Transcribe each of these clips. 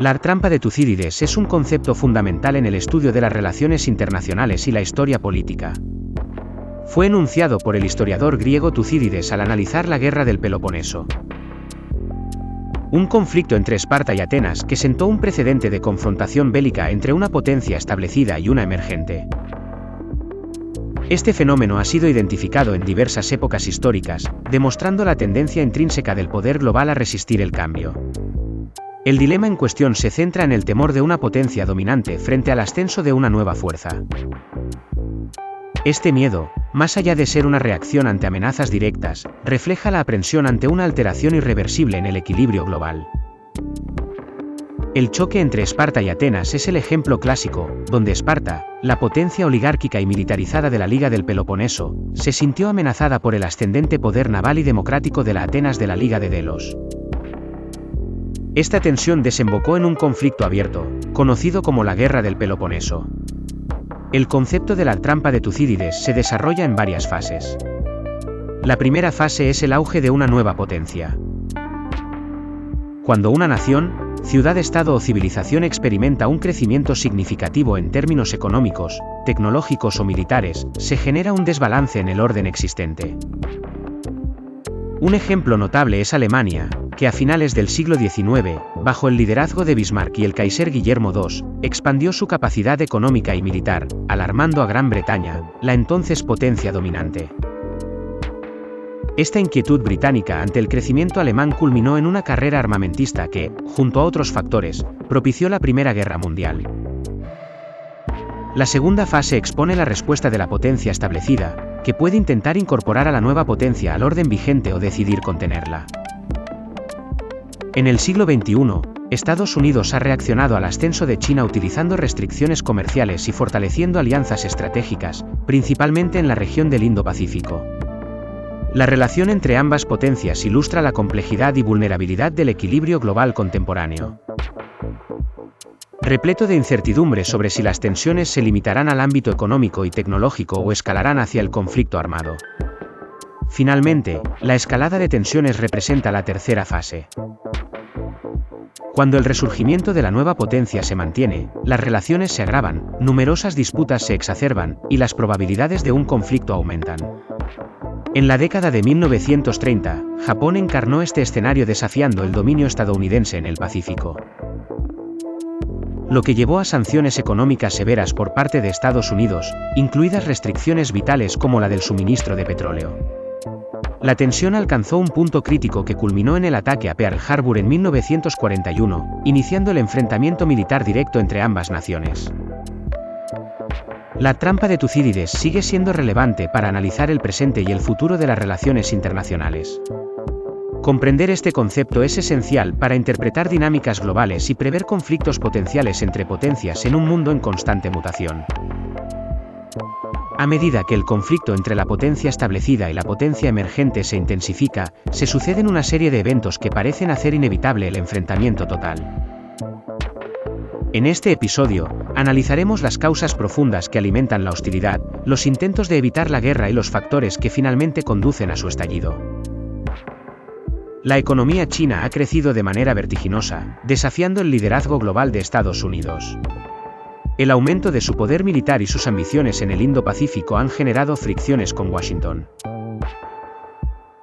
La trampa de Tucídides es un concepto fundamental en el estudio de las relaciones internacionales y la historia política. Fue enunciado por el historiador griego Tucídides al analizar la guerra del Peloponeso. Un conflicto entre Esparta y Atenas que sentó un precedente de confrontación bélica entre una potencia establecida y una emergente. Este fenómeno ha sido identificado en diversas épocas históricas, demostrando la tendencia intrínseca del poder global a resistir el cambio. El dilema en cuestión se centra en el temor de una potencia dominante frente al ascenso de una nueva fuerza. Este miedo, más allá de ser una reacción ante amenazas directas, refleja la aprensión ante una alteración irreversible en el equilibrio global. El choque entre Esparta y Atenas es el ejemplo clásico, donde Esparta, la potencia oligárquica y militarizada de la Liga del Peloponeso, se sintió amenazada por el ascendente poder naval y democrático de la Atenas de la Liga de Delos. Esta tensión desembocó en un conflicto abierto, conocido como la Guerra del Peloponeso. El concepto de la trampa de Tucídides se desarrolla en varias fases. La primera fase es el auge de una nueva potencia. Cuando una nación, ciudad-estado o civilización experimenta un crecimiento significativo en términos económicos, tecnológicos o militares, se genera un desbalance en el orden existente. Un ejemplo notable es Alemania, que a finales del siglo XIX, bajo el liderazgo de Bismarck y el Kaiser Guillermo II, expandió su capacidad económica y militar, alarmando a Gran Bretaña, la entonces potencia dominante. Esta inquietud británica ante el crecimiento alemán culminó en una carrera armamentista que, junto a otros factores, propició la Primera Guerra Mundial. La segunda fase expone la respuesta de la potencia establecida, que puede intentar incorporar a la nueva potencia al orden vigente o decidir contenerla. En el siglo XXI, Estados Unidos ha reaccionado al ascenso de China utilizando restricciones comerciales y fortaleciendo alianzas estratégicas, principalmente en la región del Indo-Pacífico. La relación entre ambas potencias ilustra la complejidad y vulnerabilidad del equilibrio global contemporáneo. Repleto de incertidumbre sobre si las tensiones se limitarán al ámbito económico y tecnológico o escalarán hacia el conflicto armado. Finalmente, la escalada de tensiones representa la tercera fase. Cuando el resurgimiento de la nueva potencia se mantiene, las relaciones se agravan, numerosas disputas se exacerban, y las probabilidades de un conflicto aumentan. En la década de 1930, Japón encarnó este escenario desafiando el dominio estadounidense en el Pacífico, lo que llevó a sanciones económicas severas por parte de Estados Unidos, incluidas restricciones vitales como la del suministro de petróleo. La tensión alcanzó un punto crítico que culminó en el ataque a Pearl Harbor en 1941, iniciando el enfrentamiento militar directo entre ambas naciones. La trampa de Tucídides sigue siendo relevante para analizar el presente y el futuro de las relaciones internacionales. Comprender este concepto es esencial para interpretar dinámicas globales y prever conflictos potenciales entre potencias en un mundo en constante mutación. A medida que el conflicto entre la potencia establecida y la potencia emergente se intensifica, se suceden una serie de eventos que parecen hacer inevitable el enfrentamiento total. En este episodio, analizaremos las causas profundas que alimentan la hostilidad, los intentos de evitar la guerra y los factores que finalmente conducen a su estallido. La economía china ha crecido de manera vertiginosa, desafiando el liderazgo global de Estados Unidos. El aumento de su poder militar y sus ambiciones en el Indo-Pacífico han generado fricciones con Washington.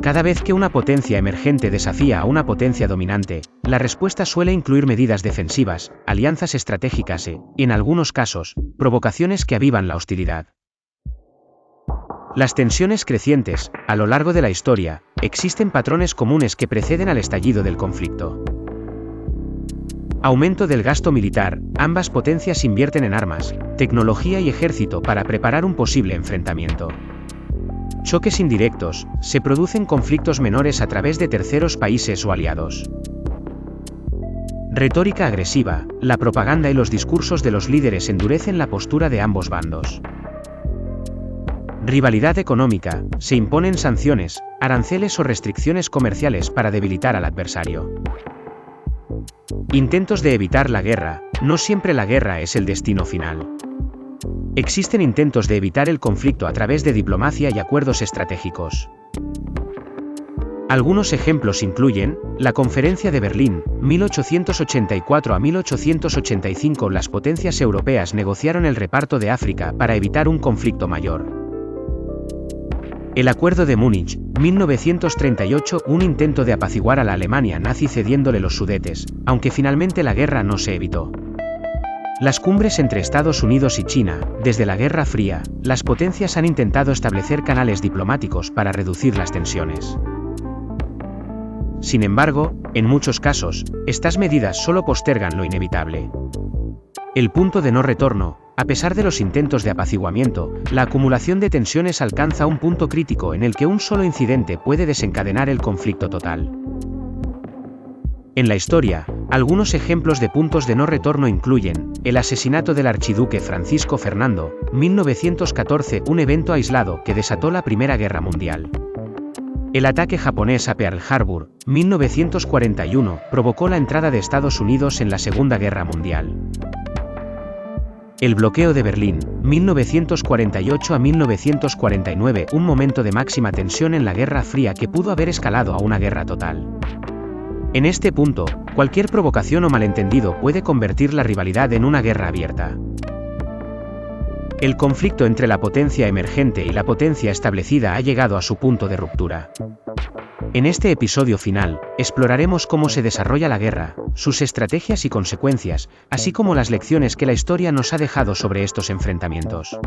Cada vez que una potencia emergente desafía a una potencia dominante, la respuesta suele incluir medidas defensivas, alianzas estratégicas y, en algunos casos, provocaciones que avivan la hostilidad. Las tensiones crecientes, a lo largo de la historia, existen patrones comunes que preceden al estallido del conflicto. Aumento del gasto militar, ambas potencias invierten en armas, tecnología y ejército para preparar un posible enfrentamiento. Choques indirectos, se producen conflictos menores a través de terceros países o aliados. Retórica agresiva, la propaganda y los discursos de los líderes endurecen la postura de ambos bandos. Rivalidad económica, se imponen sanciones, aranceles o restricciones comerciales para debilitar al adversario. Intentos de evitar la guerra, no siempre la guerra es el destino final. Existen intentos de evitar el conflicto a través de diplomacia y acuerdos estratégicos. Algunos ejemplos incluyen la Conferencia de Berlín, 1884 a 1885. Las potencias europeas negociaron el reparto de África para evitar un conflicto mayor. El Acuerdo de Múnich, 1938, un intento de apaciguar a la Alemania nazi cediéndole los Sudetes, aunque finalmente la guerra no se evitó. Las cumbres entre Estados Unidos y China. Desde la Guerra Fría, las potencias han intentado establecer canales diplomáticos para reducir las tensiones. Sin embargo, en muchos casos, estas medidas solo postergan lo inevitable. El punto de no retorno. A pesar de los intentos de apaciguamiento, la acumulación de tensiones alcanza un punto crítico en el que un solo incidente puede desencadenar el conflicto total. En la historia, algunos ejemplos de puntos de no retorno incluyen el asesinato del archiduque Francisco Fernando, 1914, un evento aislado que desató la Primera Guerra Mundial. El ataque japonés a Pearl Harbor, 1941, provocó la entrada de Estados Unidos en la Segunda Guerra Mundial. El bloqueo de Berlín, 1948 a 1949, un momento de máxima tensión en la Guerra Fría que pudo haber escalado a una guerra total. En este punto, cualquier provocación o malentendido puede convertir la rivalidad en una guerra abierta. El conflicto entre la potencia emergente y la potencia establecida ha llegado a su punto de ruptura. En este episodio final, exploraremos cómo se desarrolla la guerra, sus estrategias y consecuencias, así como las lecciones que la historia nos ha dejado sobre estos enfrentamientos.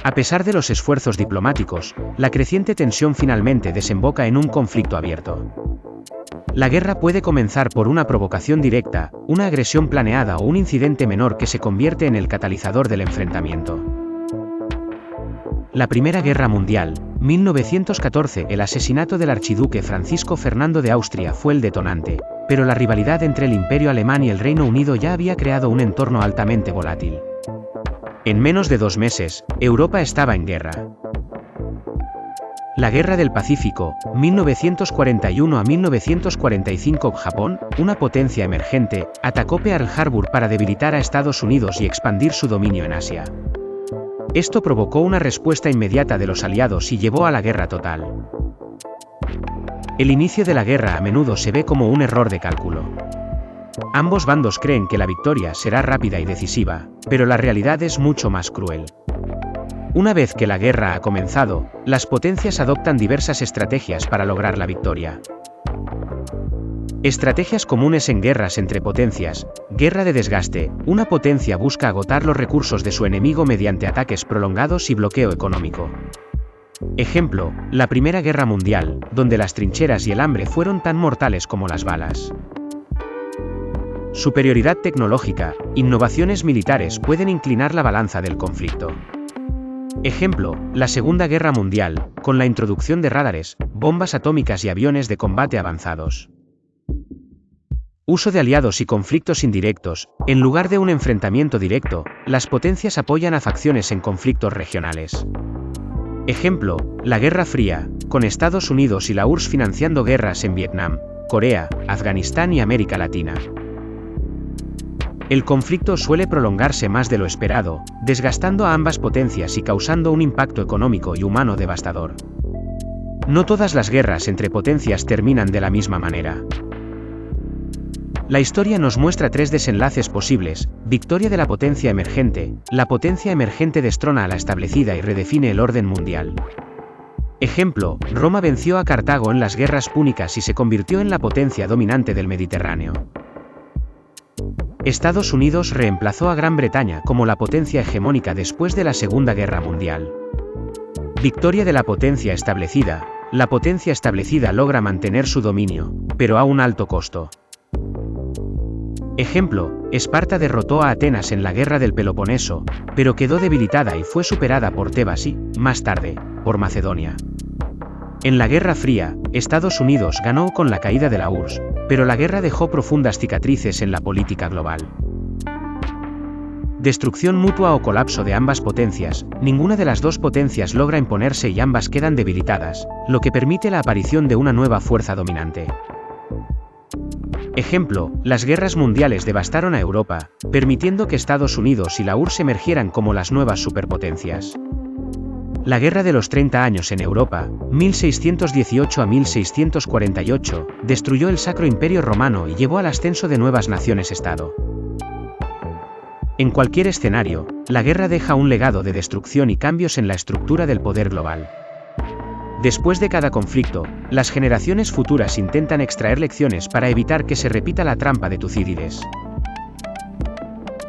A pesar de los esfuerzos diplomáticos, la creciente tensión finalmente desemboca en un conflicto abierto. La guerra puede comenzar por una provocación directa, una agresión planeada o un incidente menor que se convierte en el catalizador del enfrentamiento. La Primera Guerra Mundial, 1914, el asesinato del archiduque Francisco Fernando de Austria fue el detonante, pero la rivalidad entre el Imperio Alemán y el Reino Unido ya había creado un entorno altamente volátil. En menos de 2 meses, Europa estaba en guerra. La Guerra del Pacífico, 1941 a 1945. Japón, una potencia emergente, atacó Pearl Harbor para debilitar a Estados Unidos y expandir su dominio en Asia. Esto provocó una respuesta inmediata de los aliados y llevó a la guerra total. El inicio de la guerra a menudo se ve como un error de cálculo. Ambos bandos creen que la victoria será rápida y decisiva, pero la realidad es mucho más cruel. Una vez que la guerra ha comenzado, las potencias adoptan diversas estrategias para lograr la victoria. Estrategias comunes en guerras entre potencias. Guerra de desgaste. Una potencia busca agotar los recursos de su enemigo mediante ataques prolongados y bloqueo económico. Ejemplo, la Primera Guerra Mundial, donde las trincheras y el hambre fueron tan mortales como las balas. Superioridad tecnológica. Innovaciones militares pueden inclinar la balanza del conflicto. Ejemplo, la Segunda Guerra Mundial, con la introducción de radares, bombas atómicas y aviones de combate avanzados. Uso de aliados y conflictos indirectos. En lugar de un enfrentamiento directo, las potencias apoyan a facciones en conflictos regionales. Ejemplo, la Guerra Fría, con Estados Unidos y la URSS financiando guerras en Vietnam, Corea, Afganistán y América Latina. El conflicto suele prolongarse más de lo esperado, desgastando a ambas potencias y causando un impacto económico y humano devastador. No todas las guerras entre potencias terminan de la misma manera. La historia nos muestra 3 desenlaces posibles: victoria de la potencia emergente, la potencia emergente destrona a la establecida y redefine el orden mundial. Ejemplo, Roma venció a Cartago en las guerras púnicas y se convirtió en la potencia dominante del Mediterráneo. Estados Unidos reemplazó a Gran Bretaña como la potencia hegemónica después de la Segunda Guerra Mundial. Victoria de la potencia establecida. La potencia establecida logra mantener su dominio, pero a un alto costo. Ejemplo, Esparta derrotó a Atenas en la Guerra del Peloponeso, pero quedó debilitada y fue superada por Tebas y, más tarde, por Macedonia. En la Guerra Fría, Estados Unidos ganó con la caída de la URSS, pero la guerra dejó profundas cicatrices en la política global. Destrucción mutua o colapso de ambas potencias. Ninguna de las dos potencias logra imponerse y ambas quedan debilitadas, lo que permite la aparición de una nueva fuerza dominante. Ejemplo, las guerras mundiales devastaron a Europa, permitiendo que Estados Unidos y la URSS emergieran como las nuevas superpotencias. La Guerra de los 30 Años en Europa, 1618 a 1648, destruyó el Sacro Imperio Romano y llevó al ascenso de nuevas naciones-estado. En cualquier escenario, la guerra deja un legado de destrucción y cambios en la estructura del poder global. Después de cada conflicto, las generaciones futuras intentan extraer lecciones para evitar que se repita la trampa de Tucídides.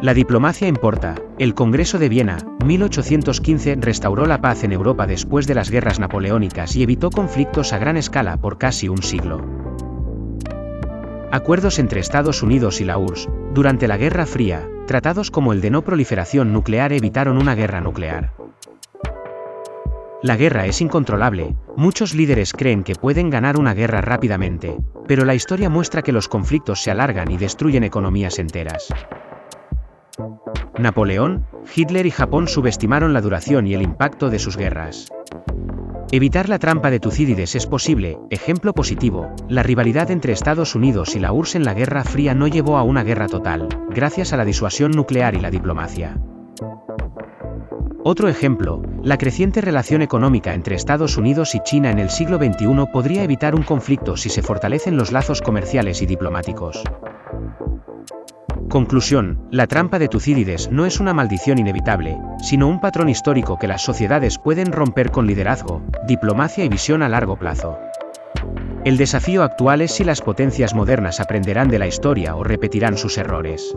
La diplomacia importa. El Congreso de Viena, 1815, restauró la paz en Europa después de las guerras napoleónicas y evitó conflictos a gran escala por casi un siglo. Acuerdos entre Estados Unidos y la URSS. Durante la Guerra Fría, tratados como el de no proliferación nuclear evitaron una guerra nuclear. La guerra es incontrolable. Muchos líderes creen que pueden ganar una guerra rápidamente, pero la historia muestra que los conflictos se alargan y destruyen economías enteras. Napoleón, Hitler y Japón subestimaron la duración y el impacto de sus guerras. Evitar la trampa de Tucídides es posible. Ejemplo positivo, la rivalidad entre Estados Unidos y la URSS en la Guerra Fría no llevó a una guerra total, gracias a la disuasión nuclear y la diplomacia. Otro ejemplo, la creciente relación económica entre Estados Unidos y China en el siglo XXI podría evitar un conflicto si se fortalecen los lazos comerciales y diplomáticos. Conclusión, la trampa de Tucídides no es una maldición inevitable, sino un patrón histórico que las sociedades pueden romper con liderazgo, diplomacia y visión a largo plazo. El desafío actual es si las potencias modernas aprenderán de la historia o repetirán sus errores.